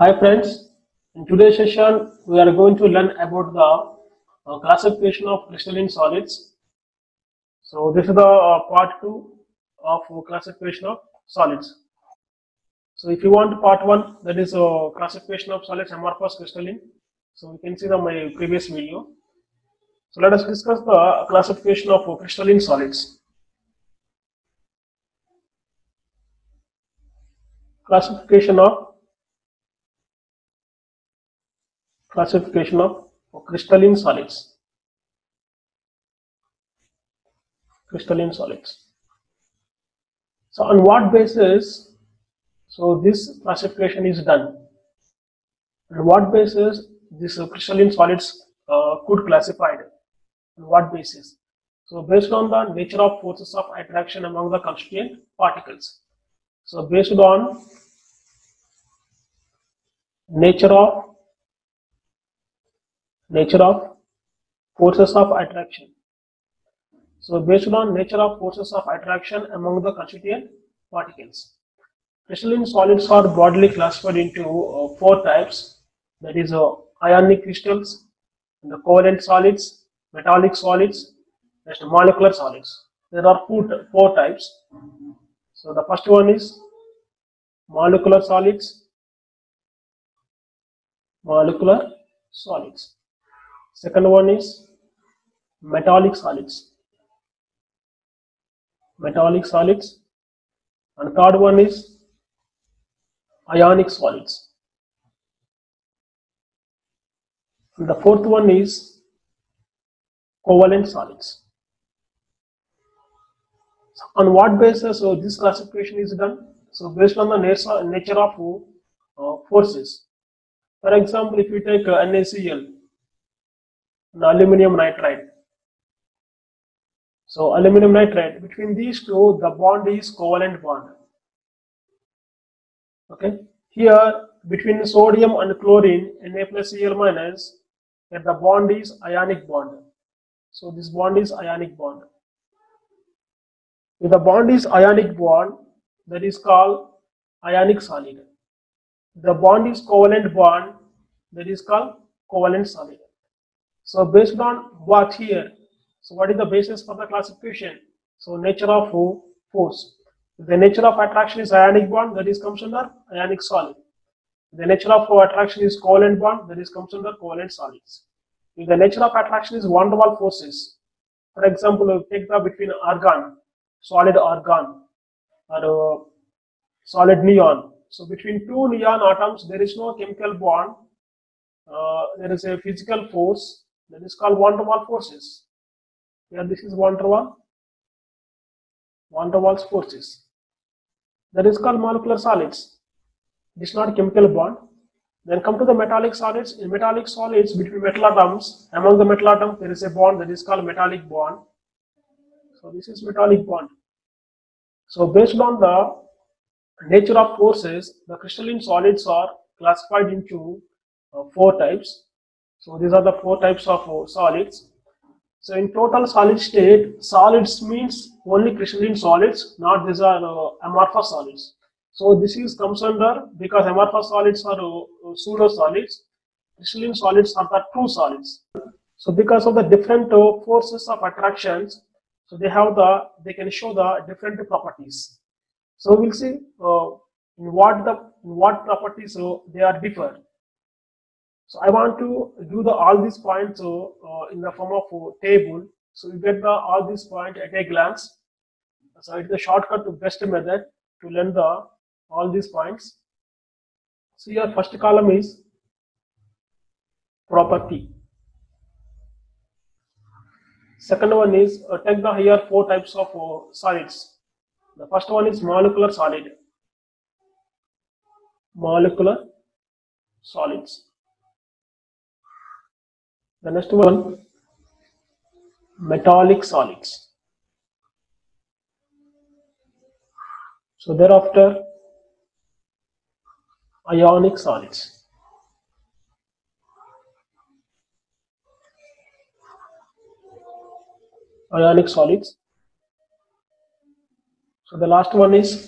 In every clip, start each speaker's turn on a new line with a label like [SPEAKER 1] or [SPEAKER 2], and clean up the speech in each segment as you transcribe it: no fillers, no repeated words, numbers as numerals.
[SPEAKER 1] Hi friends, in today's session we are going to learn about the classification of crystalline solids. So this is the part 2 of classification of solids. So if you want part 1, that is classification of solids amorphous crystalline. So you can see my previous video. So let us discuss the classification of crystalline solids. Classification of crystalline solids. Crystalline solids. So on what basis this classification is done? On what basis this crystalline solids could classified? On what basis? So based on the nature of forces of attraction among the constituent particles. So based on nature of forces of attraction. So based on nature of forces of attraction among the constituent particles. Crystalline solids are broadly classified into 4 types, that is ionic crystals, the covalent solids, metallic solids, and molecular solids. There are 4 types. So the first one is molecular solids. Second one is metallic solids. And third one is ionic solids. And the fourth one is covalent solids. So on what basis this classification is done? So based on the nature of forces. For example, if you take NaCl, the aluminum nitride. So aluminum nitride, between these two, the bond is covalent bond. Okay. Here, between sodium and chlorine, Na plus Cl minus, here the bond is ionic bond. So this bond is ionic bond. If the bond is ionic bond, that is called ionic solid. The bond is covalent bond, that is called covalent solid. So based on what here? So what is the basis for the classification? So nature of force. If the nature of attraction is ionic bond, that is comes under ionic solid. If the nature of attraction is covalent bond, that is comes under covalent solids. If the nature of attraction is van der Waals forces, for example, take the between argon, solid argon, or solid neon. So between two neon atoms, there is no chemical bond. There is a physical force that is called van der Waals forces. Here this is van der Waals forces. That is called molecular solids. It is not chemical bond. Then come to the metallic solids. In metallic solids, between metal atoms, among the metal atoms, there is a bond that is called metallic bond. So this is metallic bond. So based on the nature of forces, the crystalline solids are classified into 4 types. So these are the 4 types of solids. So in total solid state, solids means only crystalline solids, not these are amorphous solids. So this is comes under, because amorphous solids are pseudo solids, crystalline solids are the true solids. So because of the different forces of attractions, so they can show the different properties. So we'll see in what properties they are differ. So I want to do all these points in the form of a table. So you get all these points at a glance. So it's the shortcut to best method to learn all these points. So your first column is property. Second one is take here 4 types of solids. The first one is molecular solid. Molecular solids. The next one, metallic solids. So thereafter, ionic solids. Ionic solids. So the last one is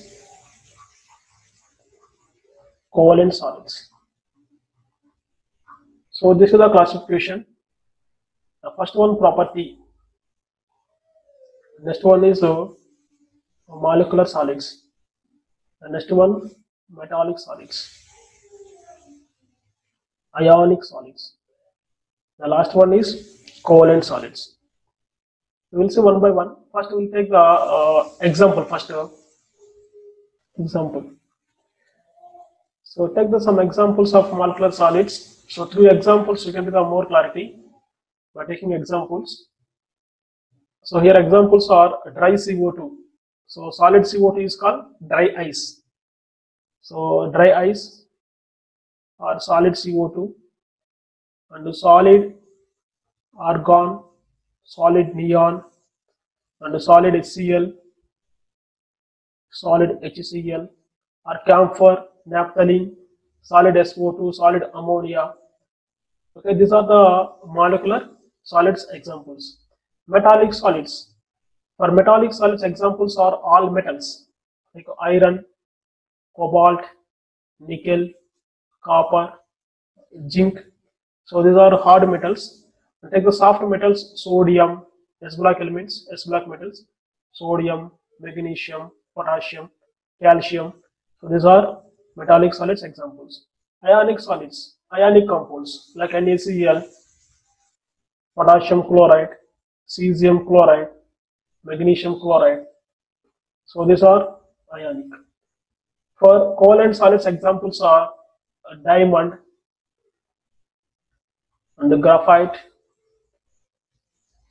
[SPEAKER 1] covalent solids. So this is the classification. The first one, property. Next one is molecular solids. The next one, metallic solids, ionic solids. The last one is covalent solids. We will see one by one. First, we will take the example. First, example. So, take some examples of molecular solids. So, through examples, you can get more clarity by taking examples. So, here examples are dry CO2. So, solid CO2 is called dry ice. So, dry ice or solid CO2, and solid argon, solid neon, and solid HCl, solid HCl, or camphor, naphthalene, solid SO2, solid ammonia. Okay, these are the molecular solids examples. Metallic solids. For metallic solids, examples are all metals like iron, cobalt, nickel, copper, zinc. So these are hard metals. Take the soft metals, sodium, S-block elements, S-block metals, sodium, magnesium, potassium, calcium. So these are metallic solids examples. Ionic solids, ionic compounds like NaCl, potassium chloride, cesium chloride, magnesium chloride. So these are ionic. For covalent solids, examples are diamond and the graphite,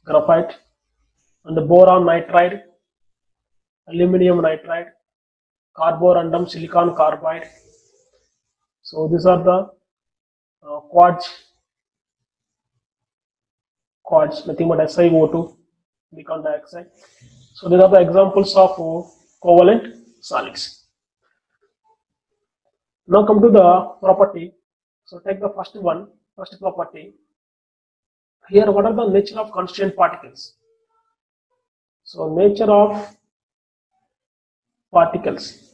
[SPEAKER 1] and the boron nitride, aluminum nitride, carborundum, silicon carbide. So these are the quartz, nothing but SiO2, silicon dioxide. So these are the examples of covalent solids. Now come to the property. So take the first property. Here, what are the nature of constituent particles? So nature of particles.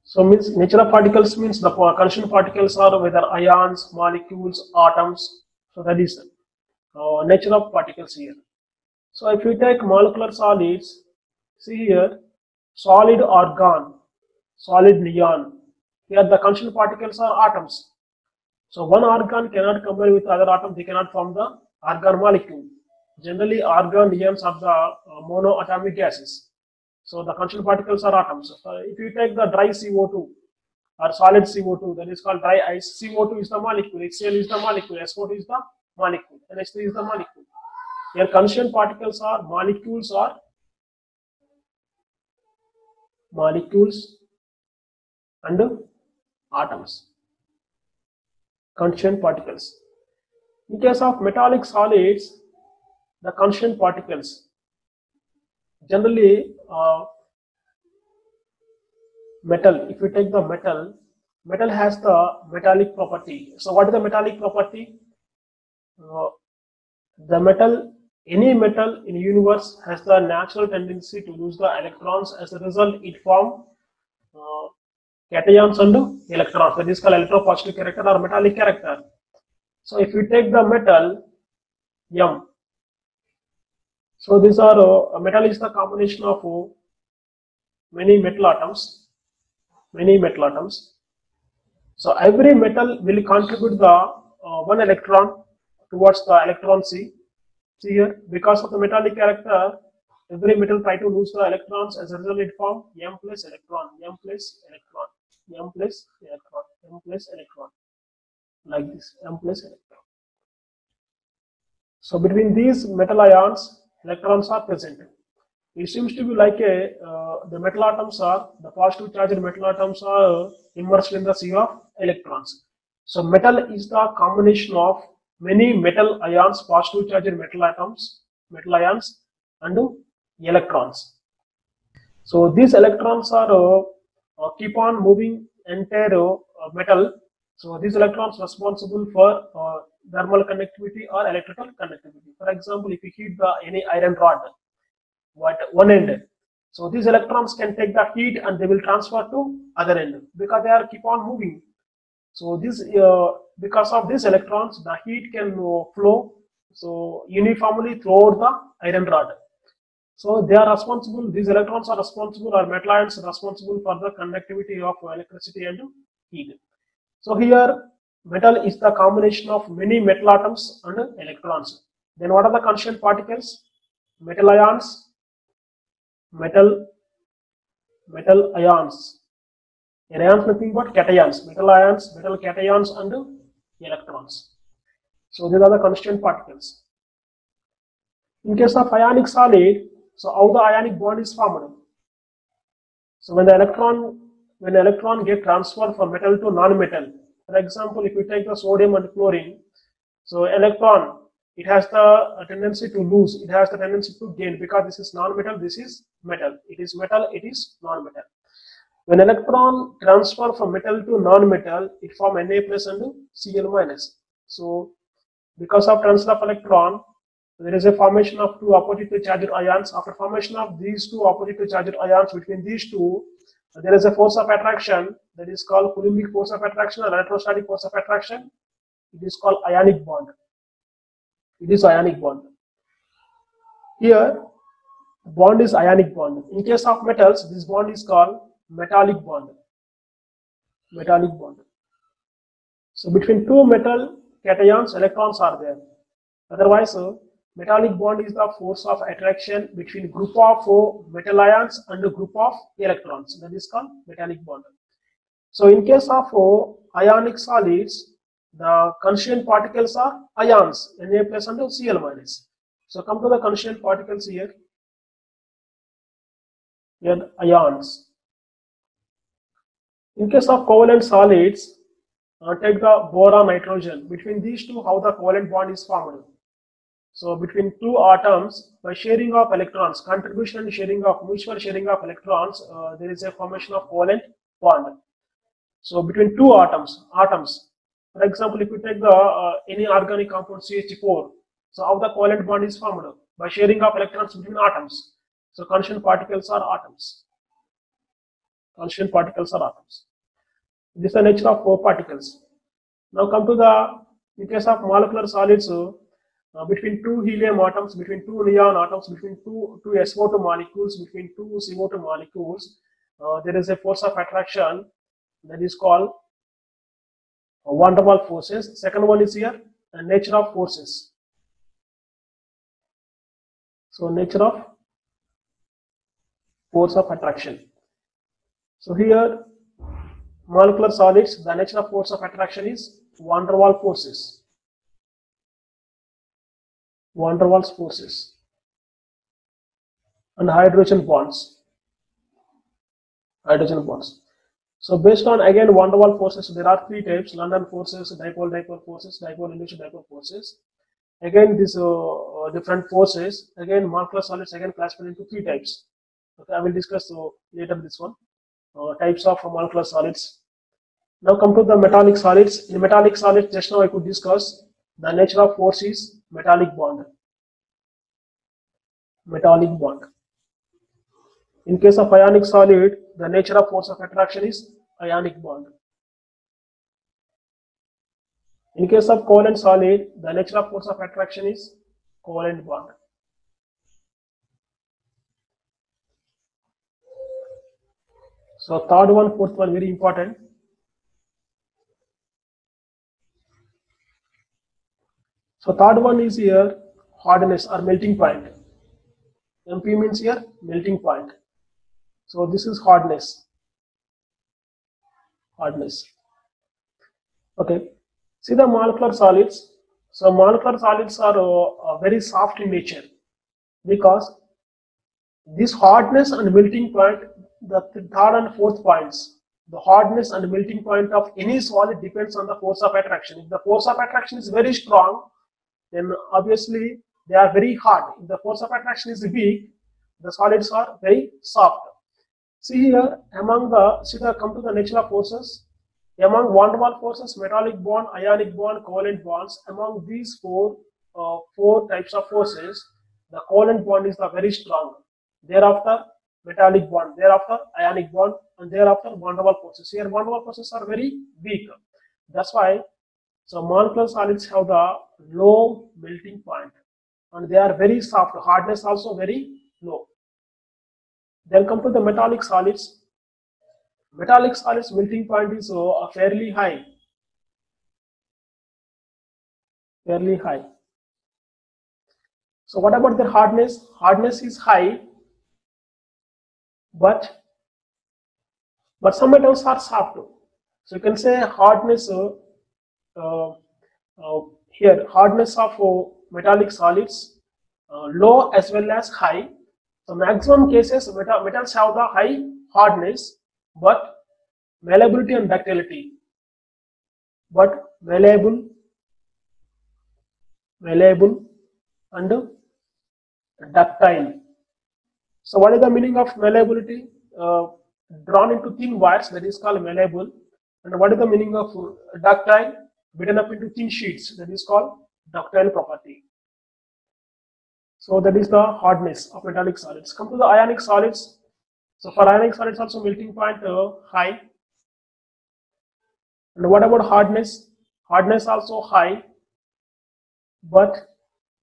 [SPEAKER 1] So means nature of particles means the constituent particles are whether ions, molecules, atoms. So that is nature of particles here. So if you take molecular solids, see here, solid argon, solid neon. Here the constituent particles are atoms. So one argon cannot combine with other atom, they cannot form the argon molecule. Generally, argon, neons are the monoatomic gases. So the constituent particles are atoms. So if you take the dry CO2 or solid CO2, that is called dry ice. CO2 is the molecule, HCl is the molecule, SO2 is the molecule, NH3 is the molecule. Here constituent particles are molecules and atoms. Constituent particles. In case of metallic solids, the constituent particles generally metal. If you take the metal has the metallic property. So what is the metallic property? Any metal in the universe has the natural tendency to lose the electrons. As a result, it forms cations and electrons. That is called electropositive character or metallic character. So if you take the metal M, so these are metal is the combination of many metal atoms. So every metal will contribute the one electron towards the electron C. See here, because of the metallic character, every metal try to lose the electrons. As a result, it forms M plus electron, M plus electron, M plus electron, M plus electron, like this, M plus electron. So between these metal ions, electrons are present. It seems to be like the metal atoms are, the positive charged metal atoms are immersed in the sea of electrons. So metal is the combination of many metal ions, positive charged metal ions and electrons. So these electrons are keep on moving entire metal. So these electrons responsible for thermal conductivity or electrical conductivity. For example, if you heat any iron rod at one end, so these electrons can take the heat and they will transfer to other end because they are keep on moving. So this because of these electrons, the heat can flow so uniformly throughout the iron rod. So they are responsible, these electrons are responsible, or metal ions are responsible for the conductivity of electricity and heat. So here metal is the combination of many metal atoms and electrons. Then what are the constituent particles? Metal ions, metal ions. And ions nothing but cations, metal ions, metal cations and electrons. So these are the constituent particles. In case of ionic solid, so how the ionic bond is formed? So when the electron get transferred from metal to non-metal, for example, if you take the sodium and chlorine, so electron, it has the tendency to lose, it has the tendency to gain, because this is non-metal, this is metal. It is metal, it is non-metal. When electron transfer from metal to non-metal, it form Na plus and Cl minus. So because of transfer of electron, there is a formation of two oppositely charged ions. After formation of these two oppositely charged ions, between these two, there is a force of attraction that is called Coulombic force of attraction or electrostatic force of attraction. It is called ionic bond. It is ionic bond. Here, bond is ionic bond. In case of metals, this bond is called metallic bond. Metallic bond. So between two metal cations, electrons are there. Otherwise, metallic bond is the force of attraction between group of metal ions and a group of electrons. That is called metallic bond. So in case of ionic solids, the constituent particles are ions, Na plus and Cl minus. So come to the constituent particles here. Here ions. In case of covalent solids, take the boron nitrogen. Between these two, how the covalent bond is formed? So between two atoms, by sharing of electrons, contribution and sharing of mutual sharing of electrons, there is a formation of covalent bond. So between two atoms, for example, if you take the any organic compound CH4, so how the covalent bond is formed? By sharing of electrons between atoms. So constituent particles are atoms. Constituent particles are atoms. This is the nature of particles. Now come to the, in case of molecular solids, between two helium atoms, between two neon atoms, between two SO2 molecules, between two CO2 molecules, there is a force of attraction that is called van der Waals forces. Second one is here, the nature of forces. So nature of force of attraction. So here, molecular solids, the nature of force of attraction is van der Waals forces. Van der Waals forces and hydrogen bonds. Hydrogen bonds. So based on again van der Waals forces, there are three types: London forces, dipole forces, dipole-induced dipole forces. Again, these different forces, again molecular solids again classified into three types. Okay, I will discuss later this one. Types of molecular solids. Now come to the metallic solids. In metallic solids, just now I could discuss the nature of force is metallic bond. Metallic bond. In case of ionic solid, the nature of force of attraction is ionic bond. In case of covalent solid, the nature of force of attraction is covalent bond. So third one, fourth one, very important. So third one is here hardness or melting point. MP means here melting point. So this is hardness. Hardness. Okay. See the molecular solids. So molecular solids are very soft in nature because this hardness and melting point, the third and fourth points, the hardness and melting point of any solid depends on the force of attraction. If the force of attraction is very strong, then obviously they are very hard. If the force of attraction is weak, the solids are very soft. See here, among the, come to the nature of forces. Among van der Waals forces, metallic bond, ionic bond, covalent bonds, among these four types of forces, the covalent bond is the very strong. Thereafter, metallic bond, thereafter ionic bond, and thereafter van der Waals forces. Here van der Waals forces are very weak. That's why so molecular solids have the low melting point and they are very soft. Hardness also very low. Then come to the metallic solids. Metallic solids melting point is fairly high. Fairly high. So what about their hardness? Hardness is high, but some metals are soft. So you can say hardness here hardness of metallic solids low as well as high. So maximum cases metals have the high hardness, but malleability and ductility. But malleable and ductile. So what is the meaning of malleability? Drawn into thin wires, that is called malleable. And what is the meaning of ductile? Beaten up into thin sheets, that is called ductile property. So that is the hardness of metallic solids. Come to the ionic solids. So for ionic solids also melting point high. And what about hardness? Hardness also high, but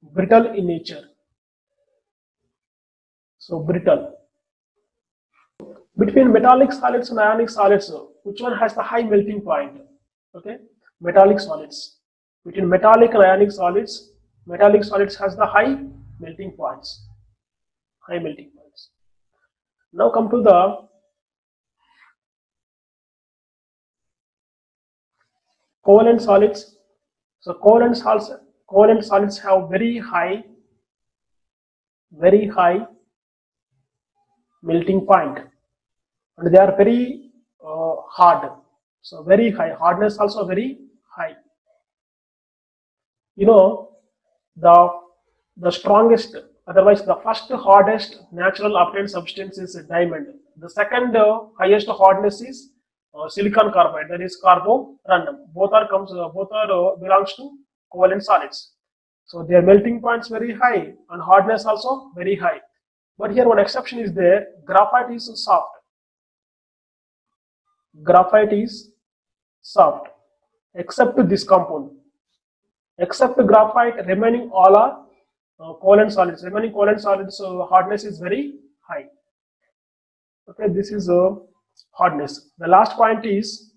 [SPEAKER 1] brittle in nature. So brittle. Between metallic solids and ionic solids, which one has the high melting point? Okay, metallic solids. Between metallic and ionic solids has the high melting points. High melting points. Now come to the covalent solids. So covalent solids have very high melting point, and they are very hard. So very high hardness, also very high. You know, the strongest, otherwise the first hardest natural obtained substance is diamond. The second highest hardness is silicon carbide, that is carborundum. Both belongs to covalent solids. So their melting points very high and hardness also very high. But here one exception is there. Graphite is soft. Graphite is soft, except this compound. Except graphite, remaining all are covalent solids. Remaining covalent solids hardness is very high. Okay, this is hardness. The last point is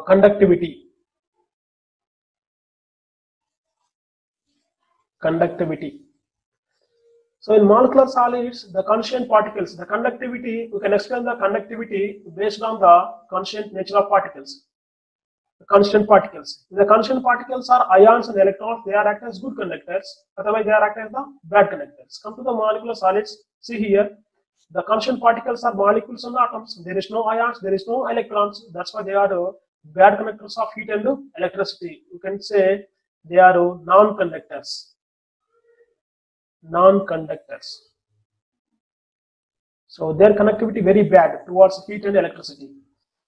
[SPEAKER 1] conductivity. Conductivity. So in molecular solids, the constituent particles, the conductivity, we can explain the conductivity based on the constituent nature of particles. The constituent particles. The constituent particles are ions and electrons. They are act as good conductors. Otherwise, they are act as the bad conductors. Come to the molecular solids. See here, the constituent particles are molecules and atoms. There is no ions. There is no electrons. That's why they are bad conductors of heat and electricity. You can say they are non-conductors. Non-conductors. So their conductivity very bad towards heat and electricity.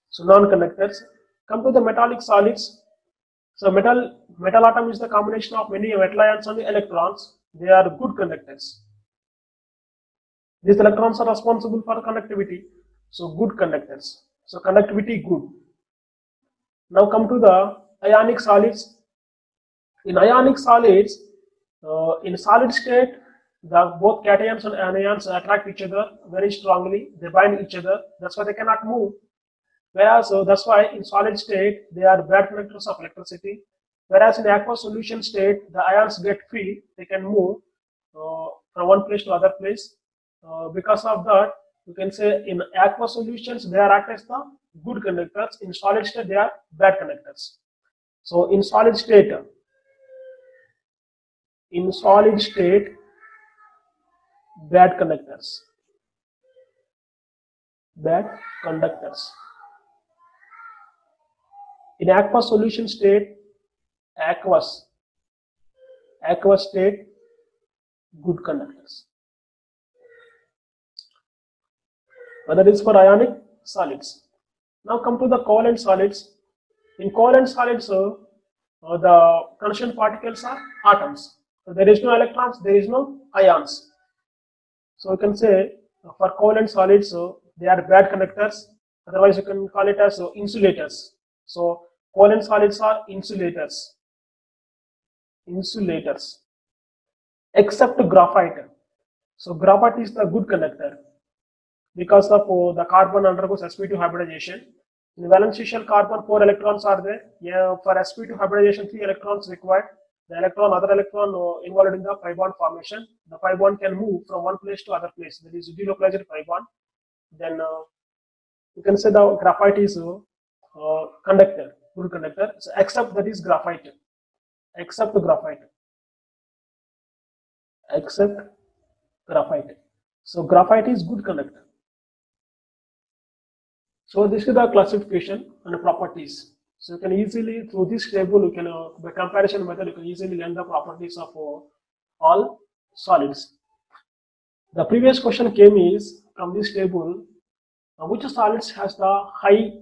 [SPEAKER 1] So non-conductors. Come to the metallic solids. So metal atom is the combination of many metal ions and electrons. They are good conductors. These electrons are responsible for conductivity. So good conductors. So conductivity good. Now come to the ionic solids. In ionic solids, in solid state, both cations and anions attract each other very strongly. They bind each other. That's why they cannot move. Whereas that's why in solid state they are bad conductors of electricity. Whereas in aqueous solution state, the ions get free. They can move from one place to other place. Because of that, you can say in aqueous solutions they are act as the good conductors. In solid state they are bad conductors. So in solid state, bad conductors. Bad conductors. In aqueous solution state, aqueous state, good conductors. That is for ionic solids. Now come to the covalent solids. In covalent solids, the constituent particles are atoms. So there is no electrons, there is no ions. So you can say for covalent solids, they are bad conductors. Otherwise, you can call it as insulators. So Covalent solids are insulators. Insulators. Except graphite. So graphite is the good conductor because of the carbon undergoes sp2 hybridization. In valence shell carbon 4 electrons are there. Yeah, for sp2 hybridization 3 electrons required. The other electron involved in the pi bond formation. The pi bond can move from one place to other place. That is delocalized pi bond. Then you can say the graphite is conductor, good conductor. So except that is graphite. Except graphite. Except graphite. So graphite is good conductor. So this is the classification and properties. So you can easily, through this table, you can by comparison method, you can easily learn the properties of all solids. The previous question came is from this table, which solids has the high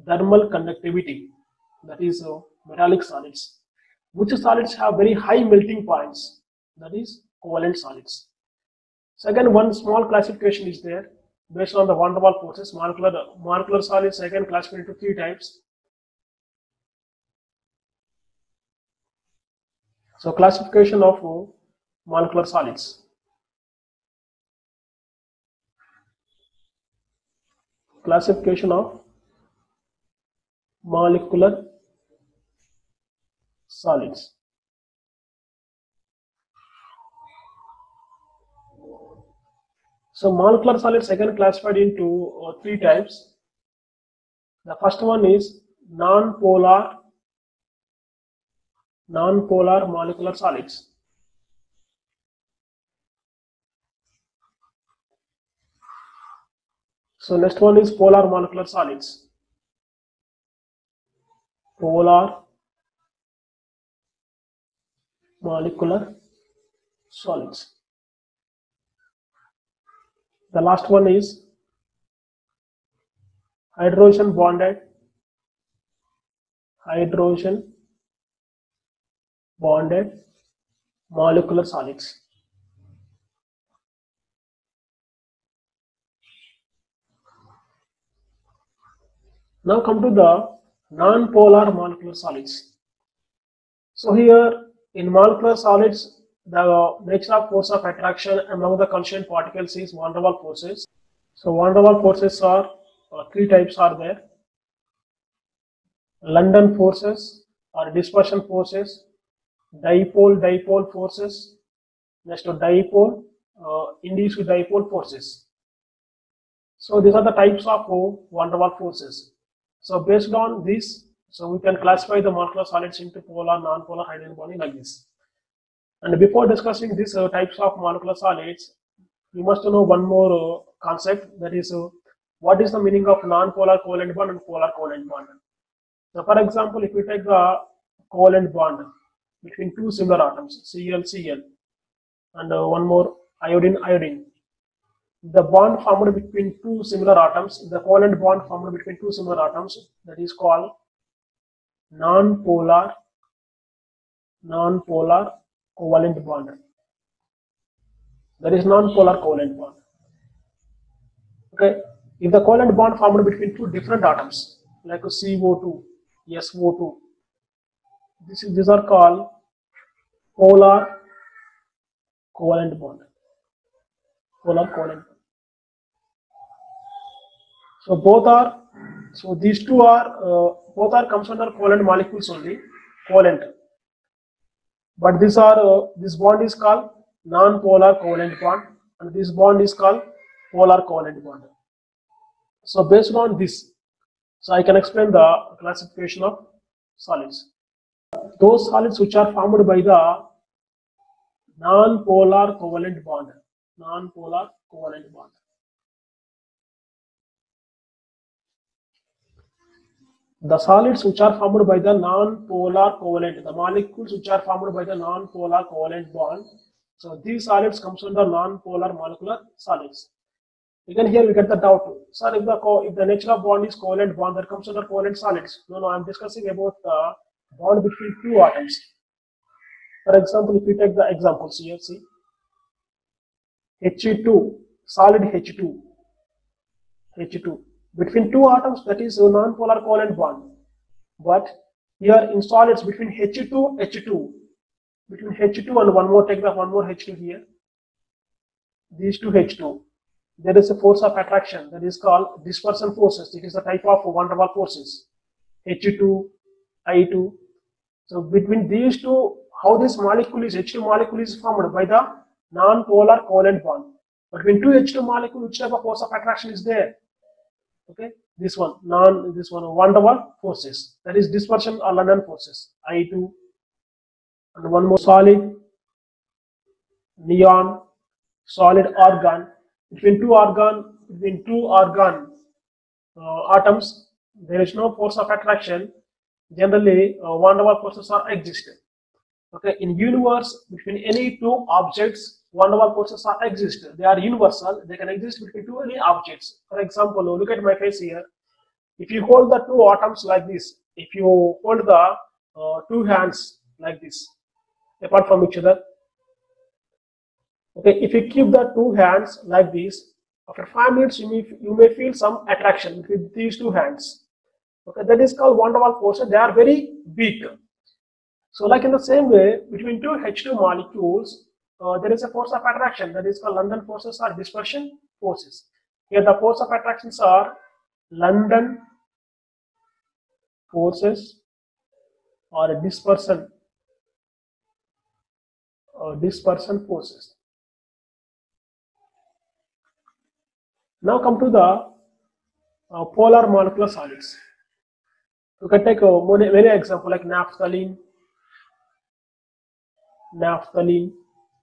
[SPEAKER 1] thermal conductivity, that is metallic solids. Which solids have very high melting points, that is covalent solids. So again, one small classification is there based on the van der Waals forces. Molecular solids again classified into 3 types. So classification of molecular solids. Classification of molecular solids. So molecular solids again classified into 3 types. The first one is non-polar molecular solids. So next one is polar molecular solids. Polar molecular solids. The last one is hydrogen bonded molecular solids. Now come to the non-polar molecular solids. So here in molecular solids, the nature of force of attraction among the constituent particles is van der Waals forces. So van der Waals forces are 3 types are there. London forces or dispersion forces, dipole forces, next to dipole, induced dipole forces. So these are the types of van der Waals forces. So based on this, so we can classify the molecular solids into polar, non-polar, hydrogen bonding like this. And before discussing these types of molecular solids, you must know one more concept, that is what is the meaning of non-polar covalent bond and polar covalent bond. So for example, if we take the covalent bond between 2 similar atoms, Cl and one more iodine, the bond formed between 2 similar atoms, the covalent bond formed between 2 similar atoms, that is called non-polar covalent bond. That is non-polar covalent bond. Okay, if the covalent bond formed between 2 different atoms like CO2, SO2, these are called polar covalent bond. Polar covalent. So both are, so these two are both are comes under covalent molecules only, covalent. But these are this bond is called non-polar covalent bond, and this bond is called polar covalent bond. So based on this, so I can explain the classification of solids. Those solids which are formed by the non-polar covalent bond, non-polar covalent bond. The solids which are formed by the non-polar covalent, the molecules which are formed by the non-polar covalent bond. So these solids comes under non-polar molecular solids. Again here we get the doubt. Sir, if the nature of bond is covalent bond, that comes under covalent solids. No, I am discussing about the bond between 2 atoms. For example, if we take the examples here, see He2, solid H2 between 2 atoms, that is a non-polar covalent bond. But here in solids between H2, between H2 and one more, take the one more H2 here, these two H2, there is a force of attraction that is called dispersion forces. It is a type of van der Waals forces, H2, I2. So between these two, how this molecule is, H2 molecule is formed by the non-polar covalent bond. Between two H2 molecules, which type of force of attraction is there? Okay, this one, van der Waals forces, that is dispersion or London forces, I2. And one more, solid, neon, solid, argon. Between two argon atoms, there is no force of attraction. Generally, van der Waals forces are existent. Okay, in universe, between any two objects, van der Waals forces are exist. They are universal. They can exist between two any objects. For example, look at my face here. If you hold the two atoms like this, if you hold the two hands like this, apart from each other. Okay, if you keep the two hands like this, after 5 minutes you may feel some attraction between these two hands. Okay, that is called van der Waals forces. They are very weak. So like in the same way, between two H2 molecules, there is a force of attraction that is called London forces or dispersion forces. Here the force of attractions are London forces or dispersion forces. Now come to the polar molecular solids. You can take many examples like naphthalene,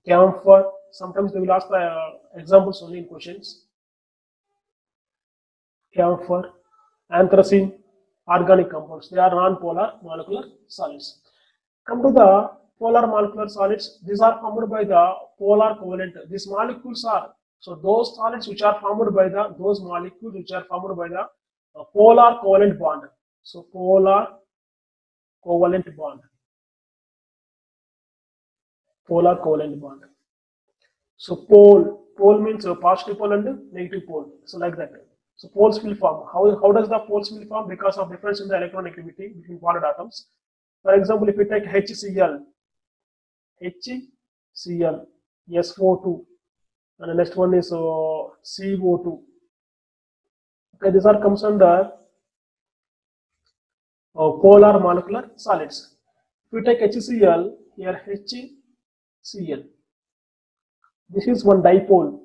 [SPEAKER 1] camphor. Sometimes they will ask the examples only in questions. Camphor, anthracene, organic compounds. They are non-polar molecular solids. Come to the polar molecular solids. These are formed by the polar covalent. These molecules are, so those solids which are formed by those molecules which are formed by the polar covalent bond. So polar covalent bond. Polar covalent bond. So pole means a positive pole and negative pole. So like that. So poles will form. How does the poles will form? Because of difference in the electronegativity between bonded atoms. For example, if we take HCl, SO2, and the next one is CO2. Okay, these are comes under polar molecular solids. If we take HCl, here HCl, this is one dipole.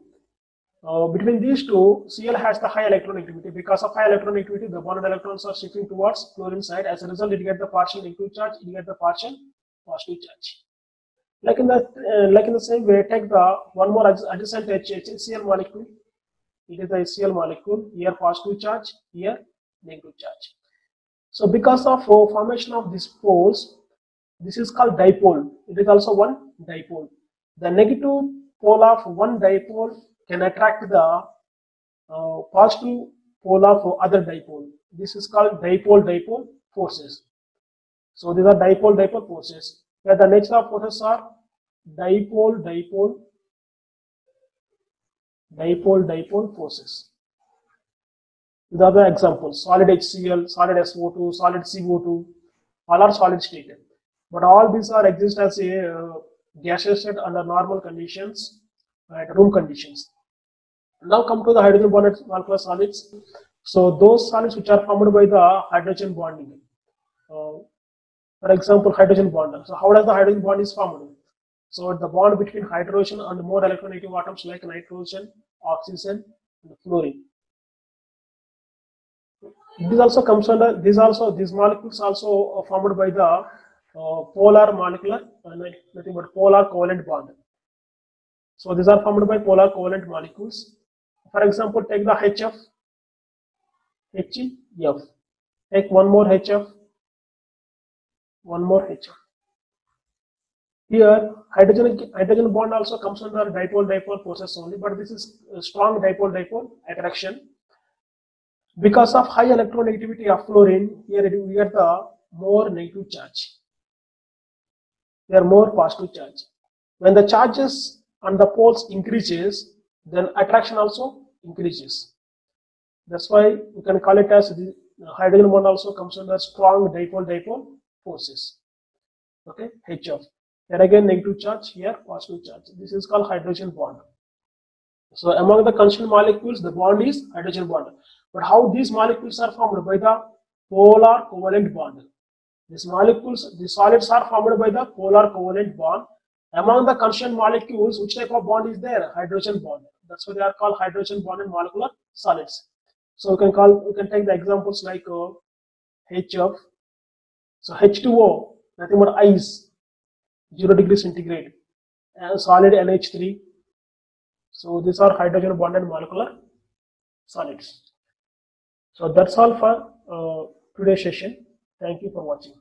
[SPEAKER 1] Between these two, Cl has the high electronegativity. Because of high electronegativity, the bonded electrons are shifting towards chlorine side. As a result, it gets the partial negative charge, it gets the partial positive charge. Like in the same way, take the one more adjacent HCl molecule. It is the HCl molecule. Here positive charge, here negative charge. So because of formation of these poles, this is called dipole. It is also one dipole. The negative pole of one dipole can attract the positive pole of other dipole. This is called dipole forces. So these are dipole forces. Where the nature of forces are dipole forces. These are the examples: solid HCl, solid SO2, solid CO2, all are solid stated. But all these are exist as a gaseous state under normal conditions, at room conditions. Now come to the hydrogen bonded molecular solids. So those solids which are formed by the hydrogen bonding. For example, hydrogen bond. So how does the hydrogen bond is formed? So the bond between hydrogen and more electronegative atoms like nitrogen, oxygen, and fluorine. This also comes under these molecules also are formed by the polar molecular, nothing but polar covalent bond. So these are formed by polar covalent molecules. For example, take the HF, HEF. Take one more HF, Here, hydrogen bond also comes under dipole forces only, but this is a strong dipole attraction. Because of high electronegativity of fluorine, here we get the more negative charge. They are more positive charge. When the charges on the poles increases, then attraction also increases. That's why we can call it as hydrogen bond also comes under strong dipole forces. Okay, HF. Here again negative charge, here positive charge. This is called hydrogen bond. So among the constituent molecules, the bond is hydrogen bond. But how these molecules are formed? By the polar covalent bond. These molecules, the solids are formed by the polar covalent bond. Among the constituent molecules, which type of bond is there? Hydrogen bond. That's why they are called hydrogen bonded molecular solids. So we can take the examples like HF. So H2O, nothing but ice, 0 degrees centigrade, and solid NH3. So these are hydrogen bonded molecular solids. So that's all for today's session. Thank you for watching.